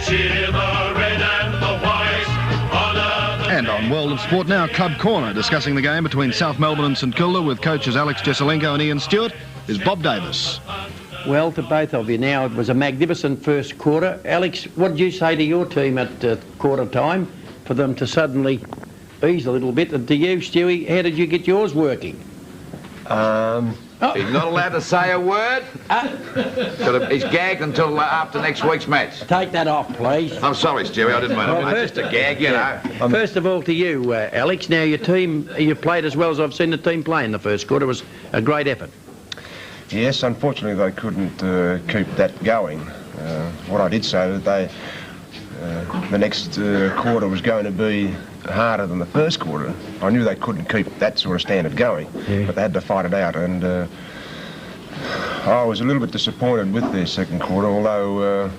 cheer the red and the white. And on World of Sport now, Club Corner, discussing the game between South Melbourne and St Kilda with coaches Alex Jesselenko and Ian Stewart, is Bob Davis. Well, to both of you now, it was a magnificent first quarter. Alex, what did you say to your team at quarter time for them to suddenly ease a little bit? And to you, Stewie, how did you get yours working? He's not allowed to say a word. He's gagged until after next week's match. Take that off, please. I'm sorry, Stewie, I didn't mean it. It's just a gag, you know. First of all, to you, Alex. Now, your team, you played as well as I've seen the team play in the first quarter. It was a great effort. Yes, unfortunately they couldn't keep that going. What I did say that the next quarter was going to be harder than the first quarter. I knew they couldn't keep that sort of standard going, but they had to fight it out, and I was a little bit disappointed with their second quarter, although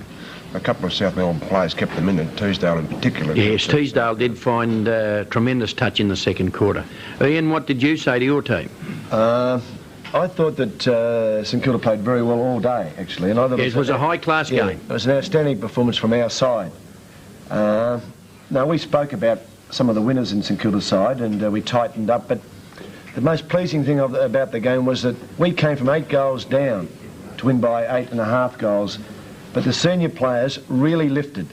a couple of South Melbourne players kept them in, and Teasdale in particular. Yes, Teasdale did find tremendous touch in the second quarter. Ian, what did you say to your team? I thought that St Kilda played very well all day, actually. And I thought it was a high-class game. It was an outstanding performance from our side. Now, we spoke about some of the winners in St Kilda's side, and we tightened up, but the most pleasing thing about the game was that we came from 8 goals down to win by 8.5 goals, but the senior players really lifted.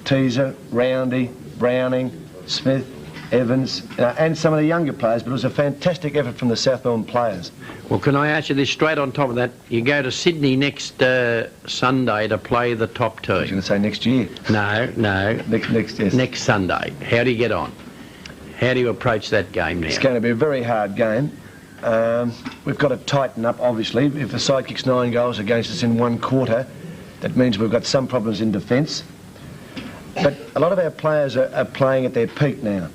Teaser, Roundy, Browning, Smith, Evans, and some of the younger players, but it was a fantastic effort from the South Melbourne players. Well, can I ask you this straight on top of that? You go to Sydney next Sunday to play the top team. I was going to say next year. No. Yes. Next Sunday. How do you get on? How do you approach that game now? It's going to be a very hard game. We've got to tighten up, obviously. If the side kicks 9 goals against us in one quarter, that means we've got some problems in defence. But a lot of our players are playing at their peak now.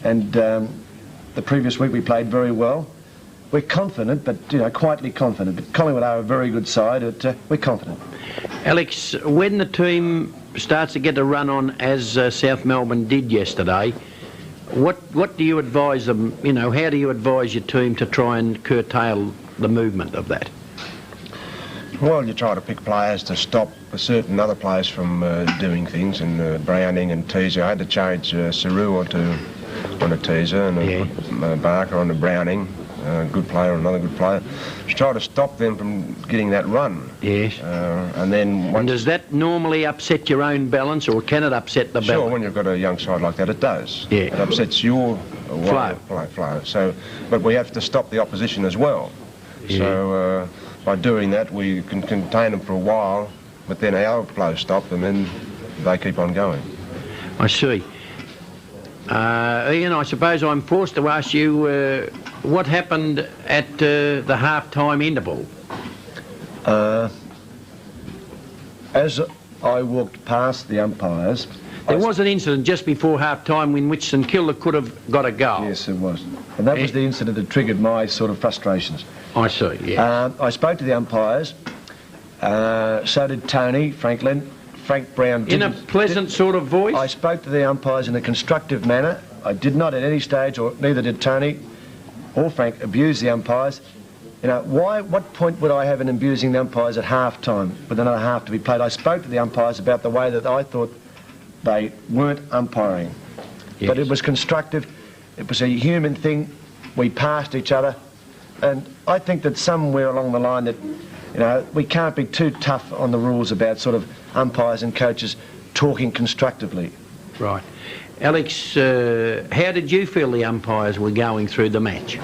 And the previous week we played very well. We're confident, but, quietly confident. But Collingwood are a very good side. We're confident. Alex, when the team starts to get a run on, as South Melbourne did yesterday, what do you advise them? How do you advise your team to try and curtail the movement of that? Well, you try to pick players to stop certain other players from doing things, and Browning and Teaser. I had to change Saru on a Teaser and put Barker on a Browning, a good player, another good player. Just try to stop them from getting that run. Yes. And then... And does that normally upset your own balance, or can it upset the balance? Sure, when you've got a young side like that, it does. Yeah. It upsets your flow. So, but we have to stop the opposition as well. Yeah. So by doing that, we can contain them for a while, but then our flow stop, and then they keep on going. I see. Ian, I suppose I'm forced to ask you what happened at the half-time interval? As I walked past the umpires... There was an incident just before half-time in which St Kilda could have got a goal. Yes, it was. And that was the incident that triggered my sort of frustrations. I see, yeah. I spoke to the umpires. So did Tony Franklin. Frank Brown in a pleasant sort of voice? I spoke to the umpires in a constructive manner. I did not at any stage, or neither did Tony or Frank, abuse the umpires. What point would I have in abusing the umpires at half-time with another half to be played? I spoke to the umpires about the way that I thought they weren't umpiring. Yes. But it was constructive. It was a human thing. We passed each other. And I think that somewhere along the line that, we can't be too tough on the rules about sort of umpires and coaches talking constructively. Right. Alex, how did you feel the umpires were going through the match?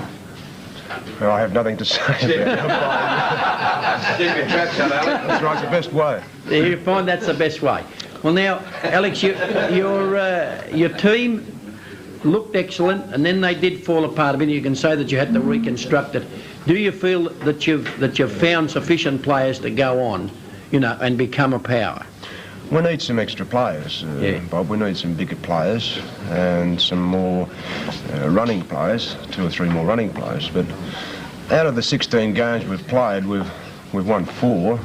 Well, I have nothing to say about Keep your trap shut, Alex. That's right, the best way. You find that's the best way. Well, now, Alex, your team looked excellent, and then they did fall apart a bit. You can say that you had to reconstruct it. Do you feel that you've found sufficient players to go on, and become a power? We need some extra players, Bob. We need some bigger players and some more running players, 2 or 3 more running players. But out of the 16 games we've played, we've won 4.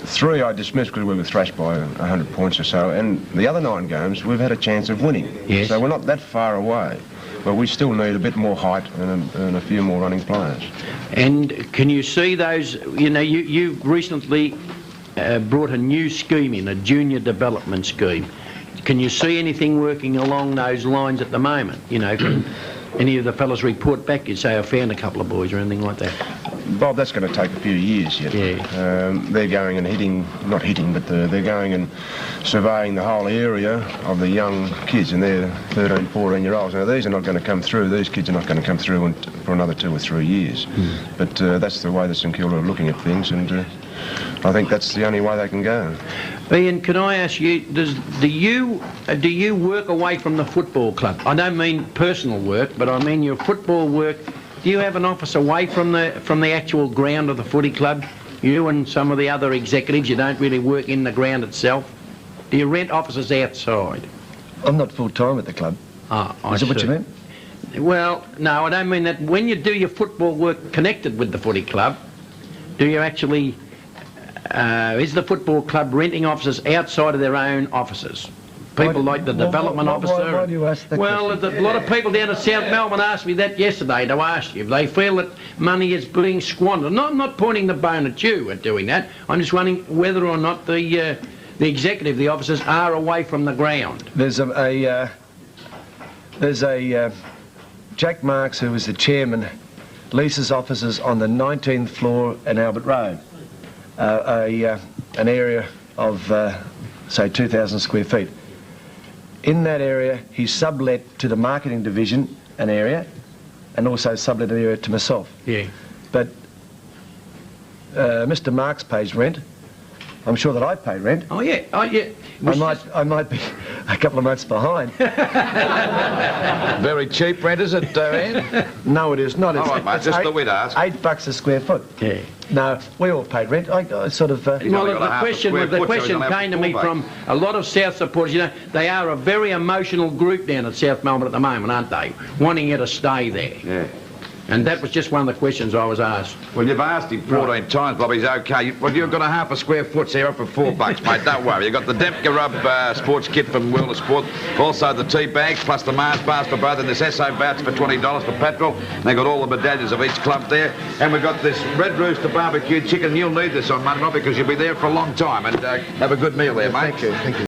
3 I dismissed because we were thrashed by 100 points or so, and the other 9 games we've had a chance of winning. Yes. So we're not that far away, but we still need a bit more height and a few more running players. And can you see those, you've recently brought a new scheme in, a junior development scheme. Can you see anything working along those lines at the moment? You know, can any of the fellas report back and say, I found a couple of boys or anything like that? Bob, that's going to take a few years yet. Yeah. They're going and not hitting, but they're going and surveying the whole area of the young kids, and they're 13, 14-year-olds. Now, these are not going to come through. These kids are not going to come through for another 2 or 3 years. But that's the way that St Kilda are looking at things, and I think that's the only way they can go. Ian, can I ask you, do you work away from the football club? I don't mean personal work, but I mean your football work. Do you have an office away from the actual ground of the footy club? You and some of the other executives, you don't really work in the ground itself? Do you rent offices outside? I'm not full-time at the club. Oh, Is that what you meant? Well, no, I don't mean that. When you do your football work connected with the footy club, do you actually... is the football club renting offices outside of their own offices? People like the development officer. Why do you ask that Well, question? a lot of people down at South Melbourne asked me that yesterday to ask you if they feel that money is being squandered. I'm not pointing the bone at you at doing that. I'm just wondering whether or not the executive, the officers, are away from the ground. There's a Jack Marks, who was the chairman, leases offices on the 19th floor in Albert Road. An area of, say, 2,000 square feet. In that area, he sublet to the marketing division an area, and also sublet an area to myself. Yeah. But Mr. Marks pays rent. I'm sure that I pay rent. Oh yeah. Oh yeah. I might be a couple of months behind. Very cheap rent, is it, Ian? No, it is not. All right, mate, just thought we'd ask. $8 a square foot. Yeah. No, we all paid rent. I sort of... Well, only got a the half a question square foot, so came he's to gonna have me to from a lot of South supporters. You know, they are a very emotional group down at South Melbourne at the moment, aren't they? Wanting you to stay there. Yeah. And that was just one of the questions I was asked. Well, you've asked him 14 times, Bob. He's okay. Well, you've got a half a square foot, so you're up for $4, mate. Don't worry. You've got the Depka Rub sports kit from World of Sport, also the tea bags, plus the Mars bars for both, and this SO voucher for $20 for petrol. And they've got all the medallions of each club there. And we've got this Red Rooster barbecue chicken. You'll need this on Monday, because you'll be there for a long time. And have a good meal there, mate. Thank you.